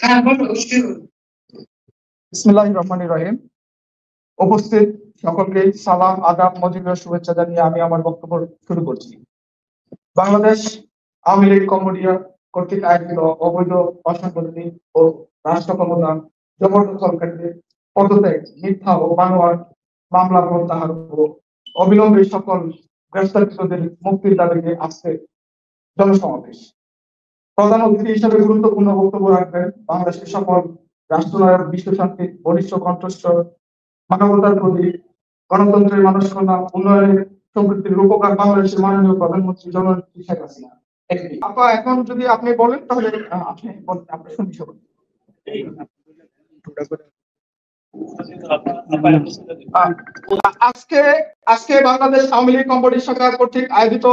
হ্যাঁ, বলো শিওর। বিসমিল্লাহির রহমানির রহিম। উপস্থিত সকলকে সালাম, আদাব, মজিবুর শুভেচ্ছা জানিয়ে আমি আমার বক্তব্য শুরু করছি। বাংলাদেশ আওয়ামী লীগ কম্বোডিয়া কর্তৃক আয়োজিত অবৈধ অসাংবিধানিক ও রাষ্ট্র ক্ষমতা জবরদখলকারীদের পদত্যাগ, মিথ্যা ও বানোয়ার মামলা প্রত্যাহার ও অবিলম্বে সকল গ্রেফতারকৃতদের মুক্তির দাবিতে আজকে জনসমাবেশ। প্রধান অতিথি হিসেবে গুরুত্বপূর্ণ বক্তব্য রাখবেন বাংলাদেশের সকল রাষ্ট্রনায়ক, বিশ্বশান্তির বলিষ্ঠ কণ্ঠস্বর, মানবতার প্রতি, গণতন্ত্রের মানুষকন্যা, উন্নয়নের সমৃদ্ধির রূপকার বাংলাদেশের মাননীয় প্রধানমন্ত্রী জননেত্রী শেখ হাসিনা। আপা, এখন যদি আপনি বলেন তাহলে আপনি বলেন, আপনি শুনছি সকল। আজকে আজকে বাংলাদেশ আওয়ামী লীগ কম্বোডিয়া শাখা কর্তৃক আয়োজিত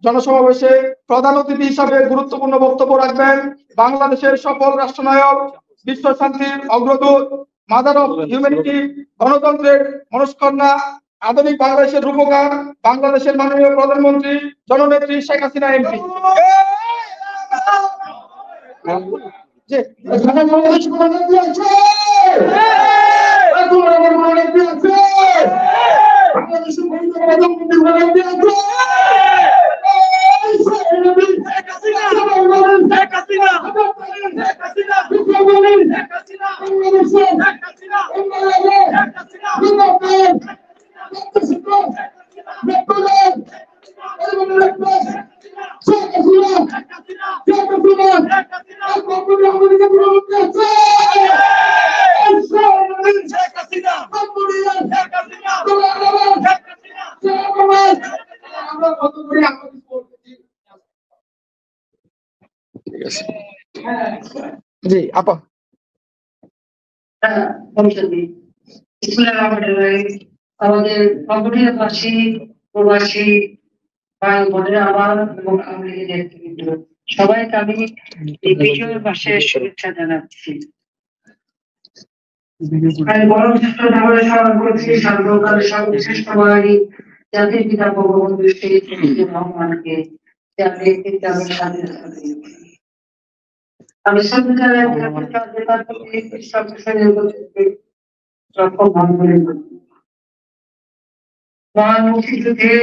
জনসমাবেশে প্রধান অতিথি হিসাবে গুরুত্বপূর্ণ বক্তব্য রাখবেন বাংলাদেশের সফল রাষ্ট্রনায়ক, বিশ্ব শান্তির অগ্রদূত, মাদার অফ হিউম্যানিটি, গণতন্ত্রের মনস্কন্যা, আধুনিক বাংলাদেশের রূপকার বাংলাদেশের মাননীয় প্রধানমন্ত্রী জননেত্রী শেখ হাসিনা এমপি। জি আপা। আমাদের কম্বোডিয়াবাসী, প্রবাসী ভাই বোনেরা আমার এবং আওয়ামী লীগের নেতৃবৃন্দ সবাইকে আমি এই বিজয় মাসের শুভেচ্ছা জানাচ্ছি। আমি বরশ্রেষ্ঠ নাগরে স্মরণ করছি সর্বকালের সর্বশ্রেষ্ঠ বাঙালি জাতির পিতা বঙ্গবন্ধু শেখ মুজিবুর রহমানকে, যার নেতৃত্বে আমি স্বাধীনতা পেয়েছি। আমি সংবিধানের মহান মুক্তিযুদ্ধে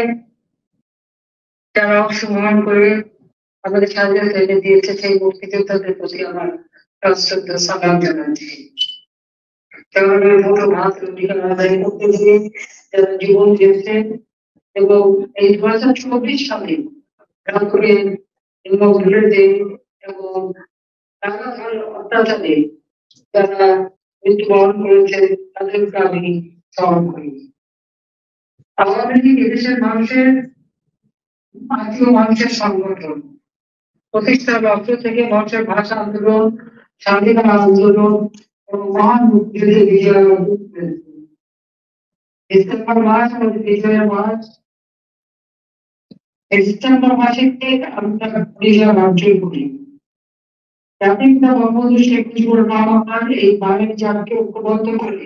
যারা অংশগ্রহণ করে আমাদের স্বাধীনতা এনে দিয়েছে সেই মুক্তিযোদ্ধাদের প্রতি আমার শ্রদ্ধা সালাম জানাচ্ছি। তাদের মতো ভাত অধিকার আদায় করতে গিয়ে যারা জীবন দিয়েছেন এবং এই 2024 সালে রামপুরের জন্মগ্রহণে এবং নানান অত্যাচারে যারা মৃত্যুবরণ করেছে তাদেরকে আমি স্মরণ করি। আওয়ামী লীগ এদেশের মানুষের আত্মীয় মানুষের সংগঠন। প্রতিষ্ঠার লক্ষ্য থেকে মানুষের ভাষা আন্দোলন, স্বাধীনতা আন্দোলন এবং মহান মুক্তিযুদ্ধে বিজয় অর্জন করেছে। ডিসেম্বর মাস আমাদের বিজয়ের মাস। এই ডিসেম্বর মাসে আমরা বিজয় অর্জন করি। জাতির পিতা বঙ্গবন্ধু শেখ মুজিবুর রহমান এই বাঙালি জাতিকে ঐক্যবদ্ধ করে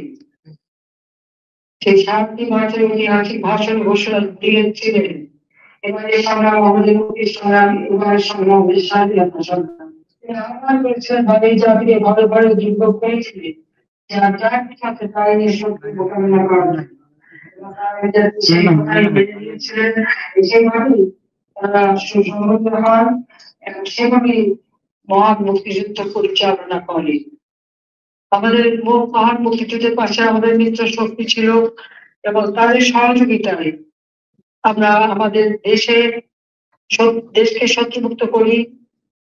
সেই 7টি মার্চের ঐতিহাসিক ভাষণ ঘোষণা দিয়েছিলেন। এবারে সংগ্রাম আমাদের মুক্তির সংগ্রাম, এবারে সংগ্রাম আমাদের স্বাধীনতা সংগ্রাম। আহ্বান করেছিলেন বাঙালি জাতিকে ঘরে ঘরে যুদ্ধ করেছিলেন, যারা যার সাথে তাই নিয়ে শত্রু মোকাবিলা করা যায়। সেই কথাই মেনে নিয়েছিলেন, সেইভাবেই তারা সুসংহত হন এবং সেভাবেই মহান মুক্তিযুদ্ধ পরিচালনা করে। আমাদের মহান মুক্তিযুদ্ধের পাশে আমাদের মিত্র শক্তি ছিল এবং তাদের সহযোগিতায় আমরা আমাদের দেশকে শত্রুমুক্ত করি।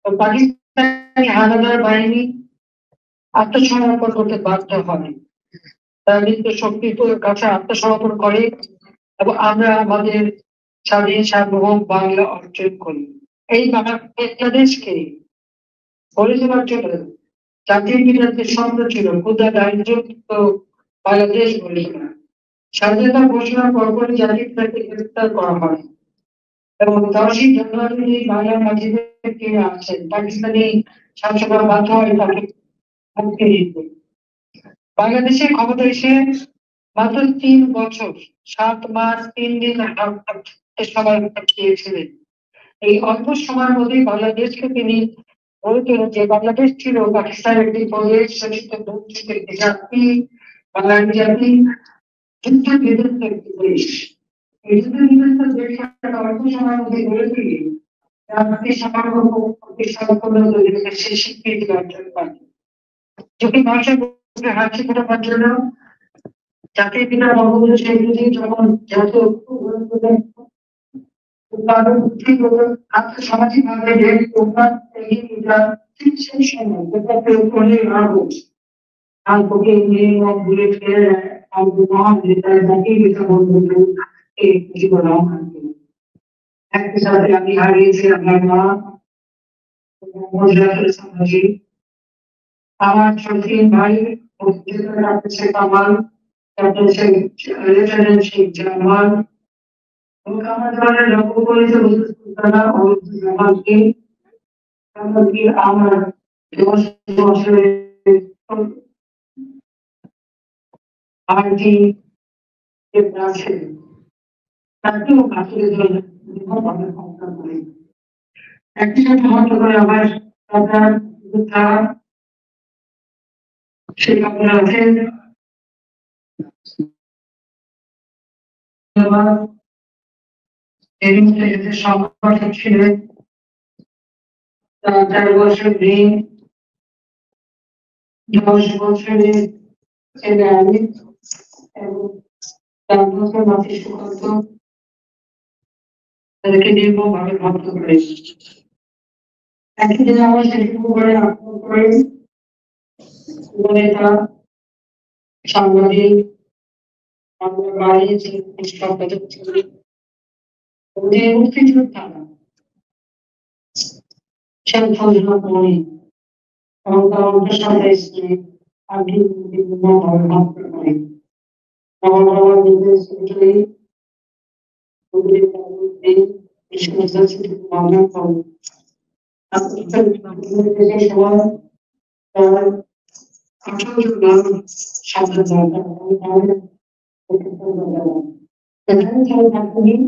পাকিস্তানি হানাদার বাহিনী আত্মসমর্পণ করতে বাধ্য হয়, তারা মিত্র শক্তির কাছে আত্মসমর্পণ করে এবং আমরা আমাদের স্বাধীন সার্বভৌম বাংলা অর্জন করি। এই বাংলাদেশকে গড়ে তোলার জন্য জাতির পিতার স্বপ্ন ছিল ক্ষুদ্র দারিদ্র্যমুক্ত বাংলাদেশ গড়ে তোলা। স্বাধীনতা ঘোষণার পরপরই জাতির পিতাকে গ্রেফতার করা হয় এবং 10ই জানুয়ারি বাংলার মাটিতে আসেন পাকিস্তানি শাসকরা বাধ্য হয় তাকে মুক্তি দিতে। বাংলাদেশে ক্ষমতা এসে মাত্র 3 বছর 7 মাস 3 দিন সময় পেয়েছিলেন। এই অল্প সময়ের মধ্যে বাংলাদেশকে তিনি বলতেন যে বাংলাদেশ ছিল পাকিস্তানের একটি প্রদেশ শাসিত বঞ্চিত একটি জাতি, বাঙালি জাতি, যুদ্ধ বিধ্বস্ত একটি দেশ। এই যুদ্ধ বিধ্বস্ত দেশটা অল্প সময়ের মধ্যে গড়ে তুলে জাতির সার্বভৌম প্রতিষ্ঠা পর্যন্ত সে স্বীকৃতি অর্জন করে। যদি মানুষের বুকে হাসি ফোটাবার জন্য জাতির পিতা বঙ্গবন্ধু শেখ মুজিব যখন জাতীয় ঐক্য গড়ে তোলেন, উৎপাদন বৃদ্ধি করে আর্থসামাজিক ভাবে দেশ উন্নয়ন এগিয়ে যান, ঠিক সেই সময় প্রয়োগ করলে আর তোকে নিয়ে ভুলে ফেলে আর মহান নেতা জাতির পিতা বঙ্গবন্ধু এই জীবন একই সাথে আমি হারিয়েছি আমার মা সমাজে আমার শৌখিন ভাই doctor Sheikh Kamal, doctor Sheikh lieutenant Sheikh Jamal এবং আমার দলের লক্ষ্য করেছে তারা জামালকে এমনকি আমার বছরের আরজি আছে তাকেও কাছের জন্য বিভিন্নভাবে সংস্কার করে একই সাথে হতে করে আমার সরকার সেই আপনারা আছেন এর মধ্যে যে সংগঠন ছিলেন 4 বছর দিন 10 বছরের ছেলে আমি এবং 4 বছর মাতৃ সুকান্ত তাদেরকে নির্মমভাবে ভক্ত করে একই দিনে আমার সেটুকু করে আক্রমণ করে নেতা সাংবাদিক আমরা বাড়িয়েছি সম্পাদক ছিলেন মুক্তিযোদ্ধা সেই ফজলুল মনি এবং তার অন্তঃসত্ত্বা স্ত্রী আগে বিভিন্নভাবে ভক্ত করে আমার নিজের সেক্রেটারি বিশ্ববিদ্যালয় থেকে মামলা করে সময় তার 18 জন সাধারণ জনতা এখানে তারা থাকতেন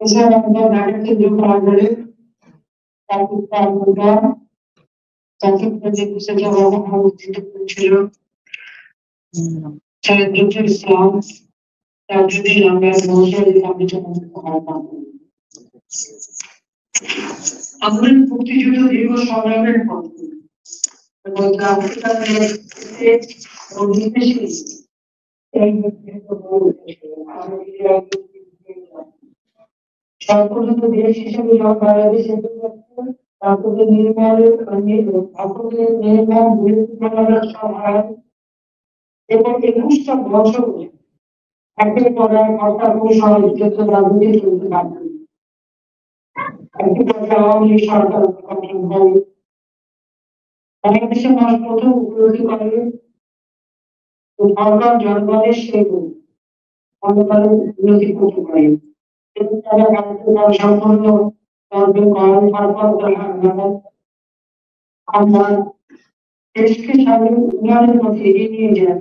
এছাড়া আমরা ঢাকাতে যে প্রাঙ্গণে তারপর জাতীয় প্রজেক্ট অনুষ্ঠিত করেছিল সৈয়দ ইসলাম তাজুদ্দিন আহমেদ মহসিন আমাদের মুক্তিযুদ্ধ দীর্ঘ সংগ্রামের পর সর্বপ্রথম দেশ হিসেবে যখন বাংলাদেশ তারপরে নির্মল এবং 21টা বছর একের পর এক হত্যা কৌশল রাজনীতি চলতে পারত একটি পর্যায়ে আওয়ামী লীগ সরকার গঠন হয় বাংলাদেশের মানুষ প্রথম উপলব্ধি করে সরকার জনগণের সেই অন্ধকারের উন্নতি করতে পারে এবং তারা কার্যকর সম্পন্ন আমরা দেশকে সামনে উন্নয়নের পথে এগিয়ে নিয়ে যান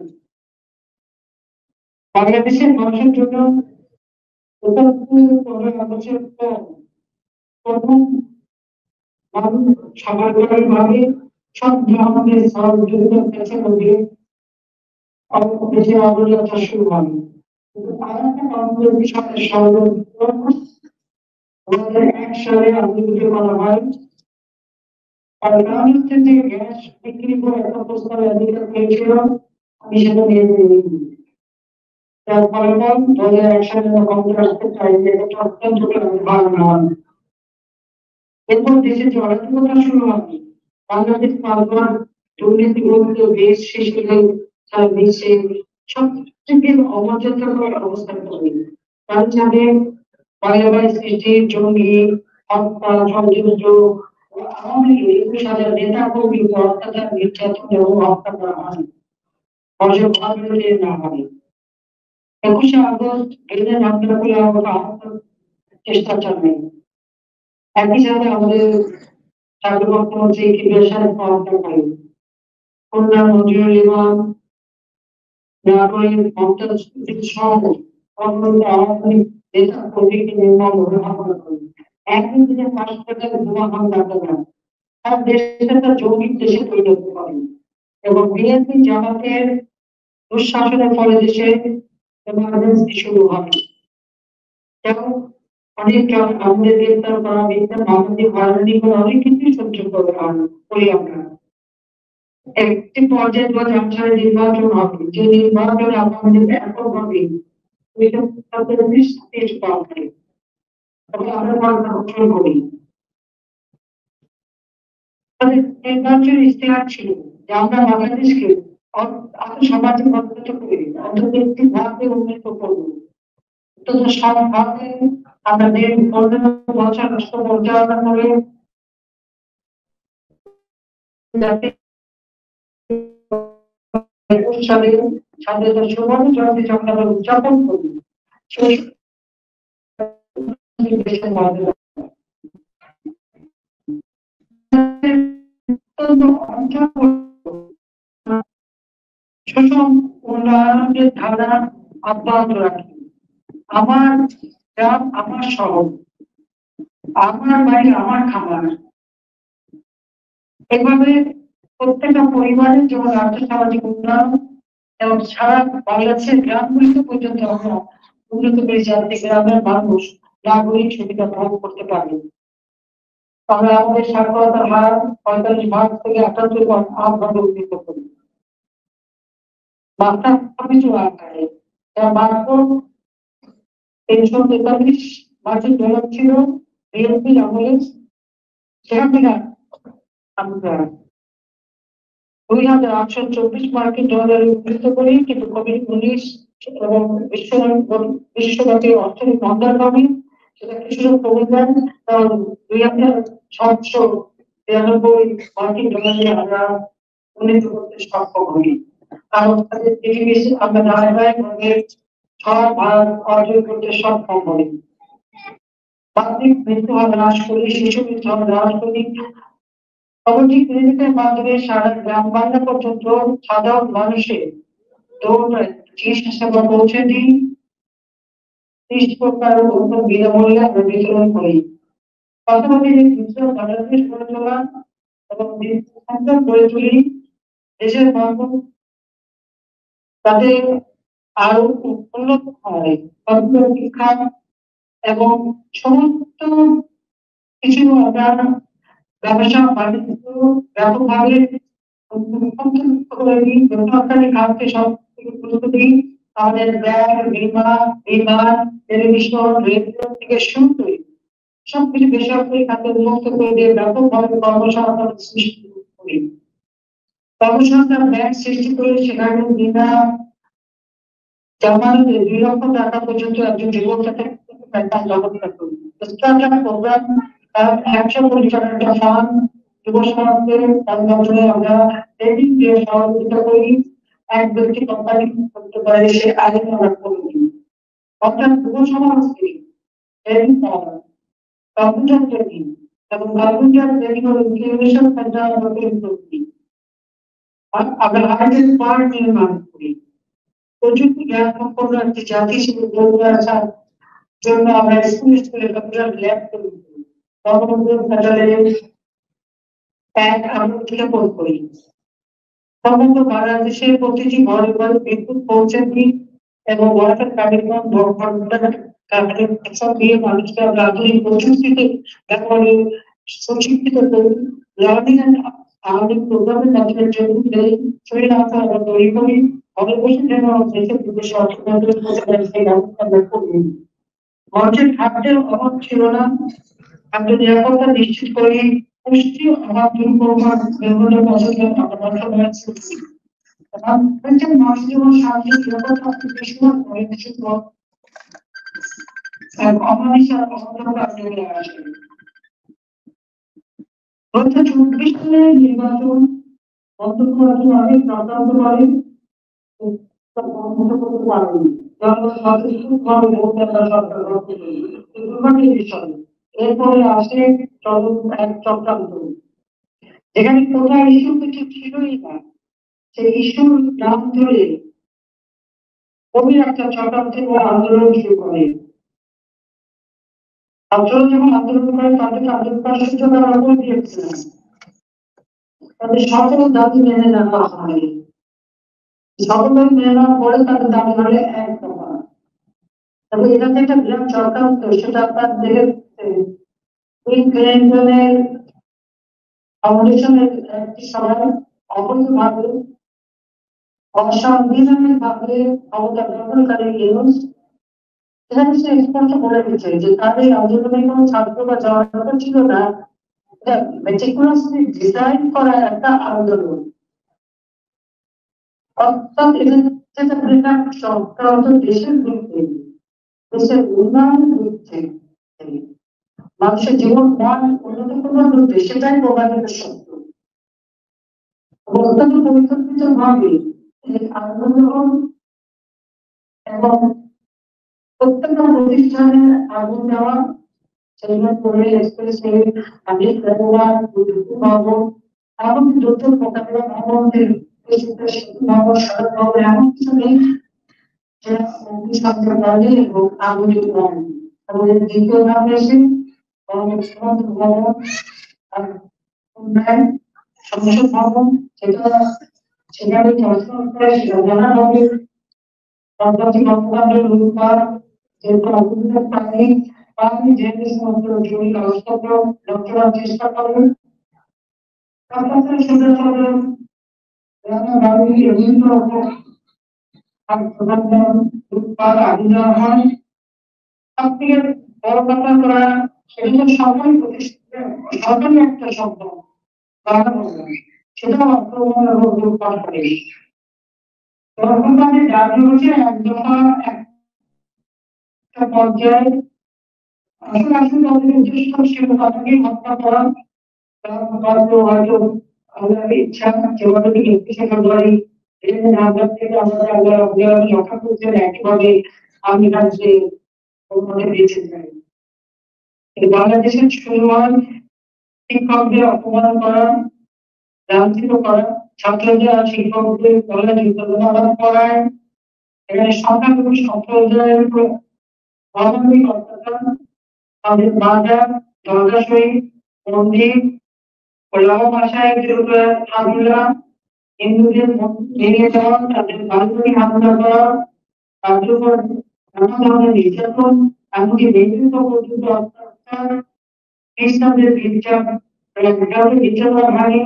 বাংলাদেশের মানুষের জন্য বছর পর প্রথম সরকারিভাবে সব ধরনের সহযোগিতার কাছে দেশের অগ্রযাত্রা শুরু হবে কিন্তু আরেকটা কর্মসূচির সাথে সহযোগিতা 2001 সালে আন্দোলন করা হয় আর বাংলাদেশ থেকে গ্যাস বিক্রি করে একটা প্রস্তাবে অধিকার পেয়েছিল আমি সেটা নিয়ে তার ফলাফল 2001 সালে কংগ্রেস রাখতে চাই যে এটা অত্যন্ত ভালো নয় এরপর দেশে যে অরাজকতা শুরু হবে বাংলাদেশ তারপর দুর্নীতিগ্রস্ত দেশ হিসেবে তার দেশে সবথেকে অমর্যাদাকর অবস্থান করে তার সাথে বাংলাদেশ সৃষ্টি জঙ্গি হত্যা ষড়যন্ত্র আওয়ামী লীগ 21,000 নেতা কর্মী অত্যাচার নির্যাতন এবং হত্যা করা হয় না হয় 21শে আগস্ট এদের হত্যা করে আমরা চেষ্টা চালাই একই সাথে আমাদের সাবেক মুখ্যমন্ত্রী কিবরিয়া হত্যা করে খুলনা নজরুল ইমাম নাটোরের মমতাজ সহ অন্যান্য আওয়ামী নেতা কর্মীকে নির্মমভাবে হত্যা করে একদিন দিনে 5 হাজার বোমা হামলা করা আর দেশটা একটা যৌগিক দেশে পরিণত করে এবং বিএনপি জামাতের দুঃশাসনের ফলে দেশে এমার্জেন্সি শুরু হয় এবং অনেক আমাদের গ্রেপ্তার করা বিচার মানবিক হয়রানি করা অনেক কিছুই সহ্য করি আমরা। একটি পর্যায়ে 2008 নির্বাচন হবে, যে নির্বাচনে আমাদের এককভাবে পাওয়া যায় এবং আমরা গঠন করি। নির্বাচন ইশতেহার ছিল যে আমরা বাংলাদেশকে সামাজিক পদ্ধত করে অন্তত একটি ভাবে উন্নীত করবো, অন্তত সব ভাবে আমাদের 15 বছর রাষ্ট্র পরিচালনা করে যাতে 21 সালে স্বাধীনতার সুবর্ণ জয়ন্তী যখন আমরা উদযাপন করি সেই দেশের মধ্যে শোষণ উন্নয়নের ধারা অব্যাহত রাখি। আমার গ্রাম আমার শহর, আমার বাড়ি আমার খাবার, এভাবে প্রত্যেকটা পরিবারের যেমন আর্থসামাজিক উন্নয়ন এবং সারা বাংলাদেশের গ্রামগুলিতে পর্যন্ত আমরা উন্নত করে যাতে গ্রামের মানুষ নাগরিক সুবিধা ভোগ করতে পারে। আমরা আমাদের সাক্ষরতার হার 45% থেকে 78% উন্নীত করি। বার্তা কিছু আকারে মাত্র 343 মার্চের ডলার ছিল বিএনপির আমলে, সেখান থেকে আমরা 2824 মার্কিন ডলারে উন্নীত করি, কিন্তু কোভিড-19 এবং বিশ্বব্যাপী অর্থনৈতিক মন্দার কারণে সেটা কিছুটা কমে যায়। কারণ 2793 মার্কিন ডলারে আমরা উন্নীত করতে সক্ষম হই। কারণ তাদের পৃথিবীর আমরা ধারাবাহিকভাবে 6 ভাগ অর্জন করতে সক্ষম হই। বার্ষিক মৃত্যু হার হ্রাস করি, শিশু মৃত্যু হার হ্রাস করি। সামাজিক ক্লিনিকের মাধ্যমে সারা গ্রাম বাংলা পর্যন্ত সাধারণ মানুষের চিকিৎসা সেবা পৌঁছে দিই। 30 প্রকার বিনামূল্যে আমরা বিতরণ করি। পাশাপাশি বাংলাদেশ গড়ে তোলা এবং গড়ে তুলি, দেশের মানুষ তাদের আরো উন্নত হয়, শিক্ষা এবং সমস্ত কিছু আমরা ব্যবসা বাণিজ্য ব্যাপকভাবে বেসরকারি খাতকে সব থেকে গুরুত্ব দিই। আমাদের ব্যাংক, বিমান, টেলিভিশন, রেডিও থেকে শুরু করে সবকিছু বেসরকারি খাতে উন্মুক্ত করে দিয়ে ব্যাপকভাবে কর্মসংস্থান সৃষ্টি করি। কর্মসংস্থান ব্যাংক সৃষ্টি করে সেখানে বিনা জামানতে 2 লক্ষ টাকা পর্যন্ত একজন যুবক তাকে ব্যবস্থা করি। প্রোগ্রাম 100 কোটি টাকার একটা ফান্ড যুব সমাজের মাধ্যমে আমরা ট্রেনিং দিয়ে সহযোগিতা করি। এক ব্যক্তি কোম্পানি করতে পারে সে আইন আমরা করে দিই। অর্থাৎ যুব সমাজকে ট্রেনিং পাওয়া, কম্পিউটার ট্রেনিং এবং কম্পিউটার ট্রেনিং ও ইনকিউবেশন সেন্টার আমরা তৈরি করি। আমরা হাইটেক পার্ক নির্মাণ করি। প্রযুক্তি জ্ঞান সম্পন্ন একটি জাতি হিসেবে গড়ে ওঠার জন্য আমরা স্কুলে কম্পিউটার ল্যাব তৈরি করি। আমরা করি। সমগ্র বাংলাদেশের প্রতিটি ঘরে ঘরে বিদ্যুৎ পৌঁছে দিই এবং ওয়াটার কার্যক্রম দিয়ে মানুষকে আমরা আধুনিক প্রযুক্তিতে ব্যবহারে সুশিক্ষিত করি। লার্নিং অ্যান্ড আর্নিং প্রোগ্রামের মাধ্যমে শরীর আঁকা আমরা তৈরি করি। ঘরে বসে যেন দেশে বিদেশে অর্থনৈতিক সেই ব্যবস্থা আমরা করি। মানুষের খাদ্যের অভাব ছিল না, খাদ্য নিরাপত্তা নিশ্চিত করে পুষ্টি অভাব দূর করবার বিভিন্ন পদ্ধতি মানুষ যেমন শান্তি নিরাপত্তা অমানিসার আসে। 2024 সালে নির্বাচন বন্ধ করার জন্য অনেক চক্রান্ত করে বন্ধ করতে পারেনি। এরপরে আসে এক চক্রান্ত, এখানে কোথায় ইস্যু কিছু ছিলই না, সেই ইস্যুর নাম ধরে কবি একটা চক্রান্ত আন্দোলন শুরু করে। ছাত্ররা যখন আন্দোলন করে তাদেরকে আন্দোলন করার সুযোগ আমরা করে দিয়েছিলাম। তাদের সকল দাবি মেনে নেওয়া হয়। সকল দাবি মেনে নেওয়ার পরে তাদের দাবি হলে এক দফা। তবে এটাতে একটা বিরাট সরকার তো সেটা আপনার দেখে ওই কেন্দ্রের ফাউন্ডেশনের একটি সভায় অবৈধভাবে অসাংবিধানিক ভাবে ক্ষমতা গ্রহণকারী ইউনুস এখানে সে স্পষ্ট বলে দিচ্ছে যে তাদের আন্দোলনে কোনো ছাত্র বা জনগণ ছিল না, এটা মেটিকুলাসলি ডিজাইন করা একটা আন্দোলন। অর্থাৎ এটা বিরাট সরকার দেশের বিরুদ্ধে, দেশের উন্নয়নের বিরুদ্ধে, মানুষের জীবন মান উন্নত করার বিরুদ্ধে, সেটাই প্রমাণিত সত্য। অত্যন্ত পরিকল্পিত ভাবে এই আন্দোলন এবং প্রত্যেকটা প্রতিষ্ঠানে আগুন দেওয়া, সেগুলো করে এক্সপ্রেসওয়ে, আলিফ ব্যবহার, ভবন, এমনকি যৌথ মোকাবিলা ভবনদের ভবন, সড়ক ভবন এমন কিছু নেই যেটা মুক্তি থাকতে পারে এবং আগুনে কম। এবং এর দ্বিতীয় ধাপ এসে ভবন আর উন্নয়ন সংসদ ভবন, সেটা সেখানে চলাচল করে সেটা জানা হবে রাজনৈতিক কর্মকাণ্ডের রূপকার যেহেতু অবৈধ পানি যে সমস্ত জমি কাগজপত্র রদ করার চেষ্টা করবেন, তারপরে সেটা চলবেন বাড়ি বিভিন্ন রকম উৎপাদ আদি দেওয়া হয়। সব থেকে বড় কথা করা সেটা সরকারি প্রতিষ্ঠান, সরকারি একটা শব্দ সেটা আক্রমণ এবং লুটপাট করে। তখন তাদের দাবি হচ্ছে এক দফা একটা পর্যায়ে আসলে আসলে তাদের উদ্দেশ্য ছিল তাদেরকে হত্যা করা, হয়তো আমাদের ইচ্ছা যেভাবে একটি ফেব্রুয়ারি নাগাদ থেকে আমাদের আল্লাহ রক্ষা করছেন, একইভাবে আমি রাজ্যে বেঁচে যাই। বাংলাদেশের সুরমান শিক্ষকদের অপমান করা, লাঞ্ছিত করা, ছাত্রদের আর শিক্ষকদের গলা যুদ্ধ করায়, এখানে সংখ্যালঘু সম্প্রদায়ের উপর মানবিক অত্যাচার, তাদের বাজার দরজা শহীদ মন্দির লাভ ভাষায় হামলা, হিন্দুদের ভেঙে যাওয়া, তাদের বাড়ি হামলা করা, তাদের উপর নানা ধরনের নির্যাতন, এমনকি নেতৃত্ব পর্যন্ত অত্যাচার, খ্রিস্টানদের নির্যাতন হানি,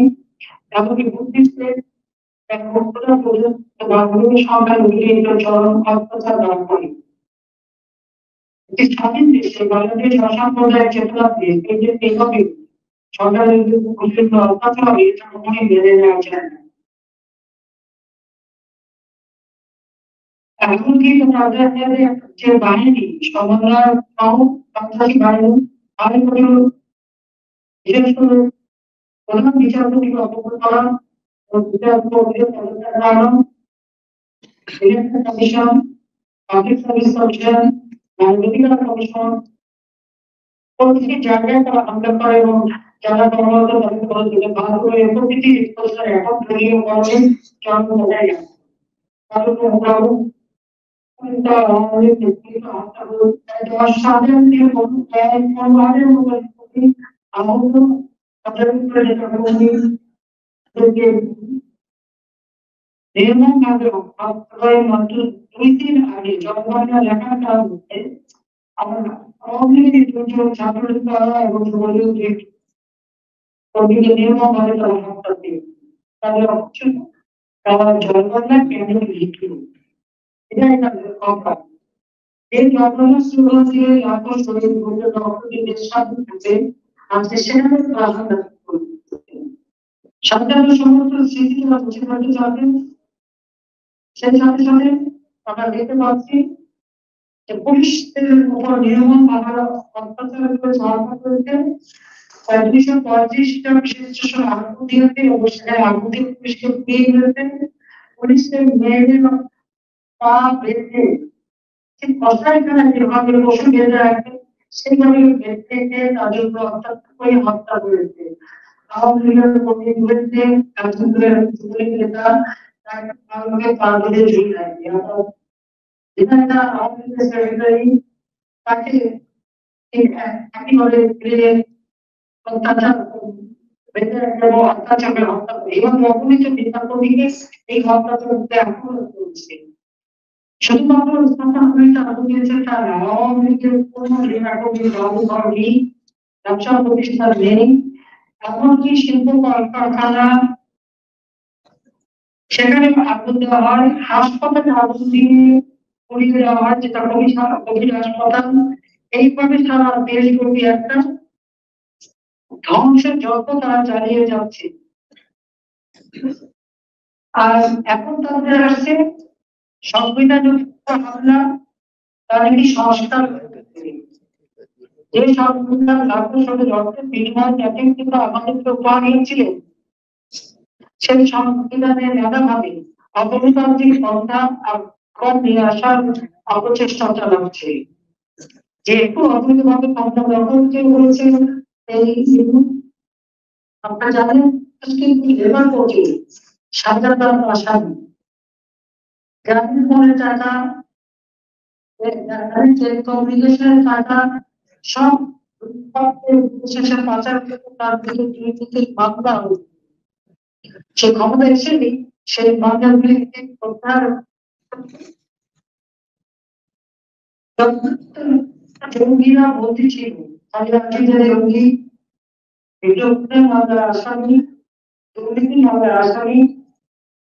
এমনকি বুদ্ধিস্টদের পর্যন্ত বাঙালি সংখ্যালঘুদের চরম অত্যাচার করা হয়। একটি স্বাধীন দেশে বাংলাদেশ অসাম্প্রদায়িক চেতনা দিয়ে এইভাবে সরকারের বিভিন্ন অত্যাচার এটা কখনোই মেনে নেওয়া যায় না। এমনকি তাদের যে বাহিনী সমন্বয় সন্ত্রাসী বাহিনী আইন বিশেষ করে প্রধান বিচারপতিকে অবগত করা ও বিচারপতিদের পদত্যাগ করানো, election commission, public service commission, মানবাধিকার কমিশন প্রতিটি জায়গায় তারা হামলা করে এবং যারা কর্মরত তাদের করে দিলে ভালো করে প্রতিটি স্তরে এখন দলীয় কর্মে চরম বজায় রাখে। তার উপর আমরাও মাত্র 2 দিন আগে জনগণের লেখার কারণে আমরা আওয়ামী লীগের দুজন ছাত্রনেতা এবং যুবলীগের কর্মীকে নির্মমভাবে তারা হত্যা করে তাদের অপছন তারা জনগণের কেন্দ্র লিখল। এটাই তাদের অপরাধ। এই ঘটনার শুরু দিয়ে লাখো শহীদ ভূমির রক্ত দিয়ে দেশ স্বাধীন হয়েছে, আজকে সেখানে তারা স্বাধীনতা সমস্ত স্মৃতি তারা মুছে ফেলতে চাবেন। সেই সাথে সাথে আমরা দেখতে পাচ্ছি যে পুলিশদের উপর নির্মম ভাবে অত্যাচার করে সরকার করেছে। 235টা বিশেষ স্টেশন আগুন দিয়েছে এবং সেখানে আগুন দিয়ে পুলিশকে পেয়ে গেছে। পুলিশের মেয়েদের পা বেঁধে ঠিক কষাইখানা যেভাবে পশু বেঁধে রাখে সেইভাবে বেঁধে তাদের উপর অত্যাচার করে হত্যা করেছে। আওয়ামী লীগের কর্মী বিরুদ্ধে একজন যুবলীগ নেতা তাকে পা বেঁধে ঝুলে রাখে। এখানে আওয়ামী লীগের সেক্রেটারি তাকে একইভাবে অত্যাচার অত্যাচারের হত্যা করে এবং অপরিচিত বিচারপতিকে এই হত্যা করতে এখনো চলছে। শুধুমাত্র ইসলামটা আন্দোলনটা আগুন দিয়েছে তা না, আওয়ামী লীগের কোনো লেখাকবির ব্যবহার নেই, ব্যবসা প্রতিষ্ঠান নেই, এমনকি শিল্প কলকারখানা সেখানে আগুন দেওয়া হয়, হাসপাতালে আগুন দিয়ে পুড়িয়ে দেওয়া হয়, যেটা কোভিড হাসপাতাল। এইভাবে সারা দেশব্যাপী একটা ধ্বংসের যজ্ঞ তারা চালিয়ে যাচ্ছে। আর এখন তাদের আসছে সংবিধান হামলা, তার একটি সংস্কার যে সংবিধান লাখো শত রক্তের বিনিময় জাতির কিন্তু আমাদেরকে উপহার দিয়েছিলেন, সেই সংবিধানের মেধাভাবে অগণতান্ত্রিক পন্থা নিয়ে আসার অপচেষ্টা চালাচ্ছে। যেহেতু অবৈধভাবে ক্ষমতা দখল করেছে এই আপনারা জানেন কিন্তু লেবার কোর্টে সাজাদার আসামি গ্রামীণ ফোনের টাকা, কমিউনিকেশনের টাকা সব শেষে পাচার করে তার থেকে দুর্নীতি মামলা হয়েছে। সে ক্ষমতা এসেনি সেই মামলাগুলিকে প্রত্যাহার জঙ্গিরা বন্দী ছিল, জঙ্গি মামলার আসামি, দুর্নীতি মামলার আসামি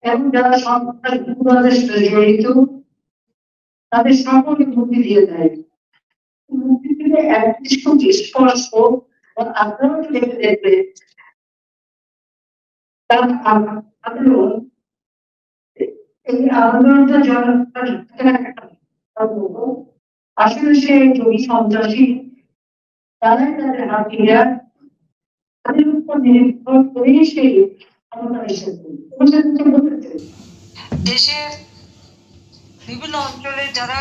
এবং যারা সন্ত্রাসবাদের সাথে জড়িত তাদের সকলকে মুক্তি দিয়ে দেয়। মুক্তি দিলে একদৃষ্ট স্পষ্ট আপনারা দেখে দেখবে তার আন্দোলন, এই আন্দোলনটা আসলে সে জঙ্গি সন্ত্রাসী, তারাই তাদের হাতিয়ার, তাদের উপর নির্ভর করেই সেই ক্ষমতা এসেছে। দেশের বিভিন্ন অঞ্চলে যারা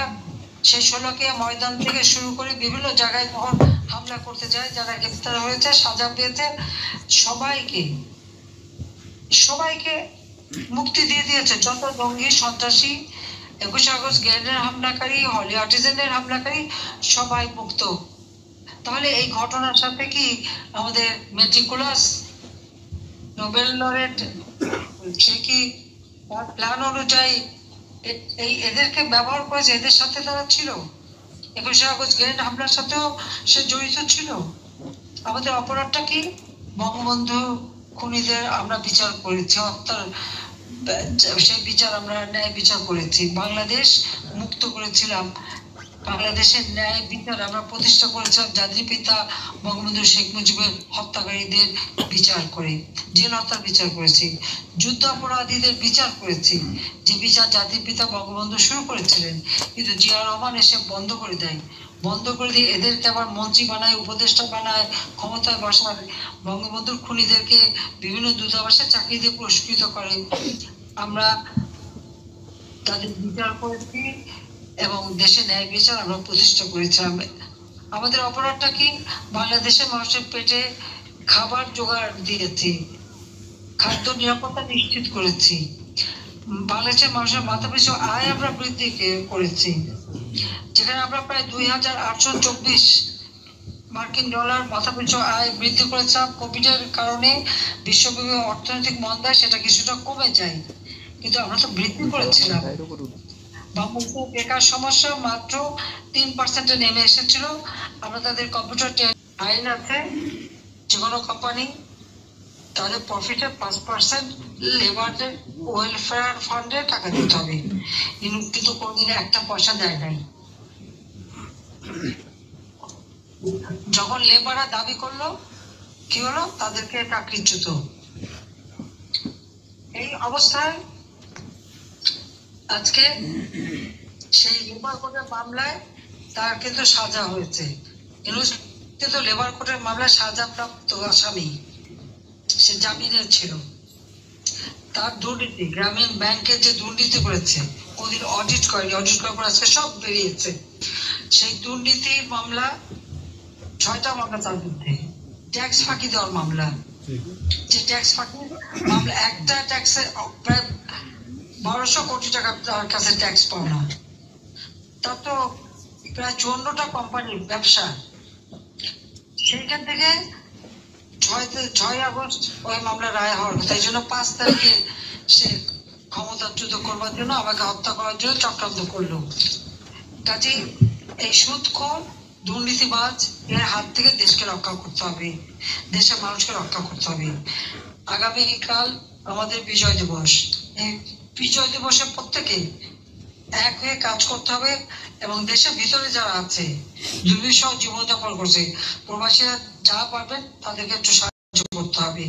সেই শোলাকিয়া ময়দান থেকে শুরু করে বিভিন্ন জায়গায় যখন হামলা করতে যায়, যারা গ্রেপ্তার হয়েছে, সাজা পেয়েছে, সবাইকে মুক্তি দিয়ে দিয়েছে। যত জঙ্গি সন্ত্রাসী, 21 আগস্ট গ্রেনেড হামলাকারী, হলি আর্টিজেনের হামলাকারী সবাই মুক্ত। তাহলে এই ঘটনার সাথে কি আমাদের মেট্রিকুলাস নোবেল লরেট সে কি প্ল্যান অনুযায়ী এদেরকে ব্যবহার করেছে, এদের সাথে তারা ছিল? 21 আগস্ট গ্রেনেড হামলার সাথেও সে জড়িত ছিল। আমাদের অপরাধটা কি? বঙ্গবন্ধু খুনিদের আমরা বিচার করেছি, হত্যার সেই বিচার আমরা ন্যায় বিচার করেছি, বাংলাদেশ মুক্ত করেছিলাম, বাংলাদেশের ন্যায় বিচার আমরা প্রতিষ্ঠা করেছিলাম জাতির পিতা বঙ্গবন্ধু শেখ মুজিবের হত্যাকারীদের বিচার করে, জেল হত্যার বিচার করেছি, যুদ্ধ অপরাধীদের বিচার করেছি, যে বিচার জাতির পিতা বঙ্গবন্ধু শুরু করেছিলেন। কিন্তু জিয়া রহমান এসে বন্ধ করে দেয়, বন্ধ করে দিয়ে এদেরকে আবার মন্ত্রী বানায়, উপদেষ্টা বানায়, ক্ষমতায় বসায়, বঙ্গবন্ধুর খুনিদেরকে বিভিন্ন দূতাবাসে চাকরি দিয়ে পুরস্কৃত করে। আমরা তাদের বিচার করেছি এবং দেশে ন্যায় বিচার আমরা প্রতিষ্ঠা করেছিলাম। আমাদের অপরাধটা কি? বাংলাদেশের মানুষের পেটে খাবার জোগাড় দিয়েছি, খাদ্য নিরাপত্তা নিশ্চিত করেছি, বাংলাদেশের মানুষের মাথাপিছু আয় আমরা বৃদ্ধি করেছি, যেখানে আমরা প্রায় 2824 মার্কিন ডলার মাথাপিছু আয় বৃদ্ধি করেছিলাম। কোভিড এর কারণে বিশ্বব্যাপী অর্থনৈতিক মন্দায় সেটা কিছুটা কমে যায়, কিন্তু আমরা তো বৃদ্ধি করেছিলাম। বাংলাদেশের বেকার সমস্যা মাত্র 3% নেমে এসেছিল। আমরা তাদের কম্পিউটার আইন আছে, যে কোনো কোম্পানি তাদের প্রফিটের 5% লেবারদের ওয়েলফেয়ার ফান্ডে টাকা দিতে হবে, কিন্তু কোনদিন একটা পয়সা দেয় নাই। যখন লেবাররা দাবি করলো, কি হলো? তাদেরকে চাকরিচ্যুত। এই অবস্থায় আজকে সেই লেবার কোর্টের মামলায় তার কিন্তু সাজা হয়েছে, কিন্তু লেবার কোর্টের মামলায় সাজাপ্রাপ্ত আসামি, সে জামিনের ছিল। তার দুর্নীতি, গ্রামীণ ব্যাংকের যে দুর্নীতি করেছে, ওদের অডিট করেনি, অডিট করার পর আজকে সব বেরিয়েছে। সেই দুর্নীতির মামলা 6টা মামলা তার বিরুদ্ধে, ট্যাক্স ফাঁকি দেওয়ার মামলা, যে ট্যাক্স ফাঁকি মামলা, একটা ট্যাক্সে প্রায় 1200 কোটি টাকা তার কাছে ট্যাক্স পাওনা। তার তো প্রায় 54টা কোম্পানির ব্যবসা, সেইখান থেকে 6 আগস্ট ওই মামলা রায় হওয়ার কথা, এই জন্য 5 তারিখে সে ক্ষমতাচ্যুত করবার জন্য আমাকে হত্যা করার জন্য চক্রান্ত করলো। কাজেই এই সুদখোর দুর্নীতিবাজ এর হাত থেকে দেশকে রক্ষা করতে হবে, দেশের মানুষকে রক্ষা করতে হবে। আগামীকাল আমাদের বিজয় দিবস। এই বিজয় দিবসে প্রত্যেকে এক হয়ে কাজ করতে হবে এবং দেশের ভিতরে যারা আছে দুর্বিষহ জীবনযাপন করছে প্রবাসীরা যা পারবেন তাদেরকে একটু সাহায্য করতে হবে।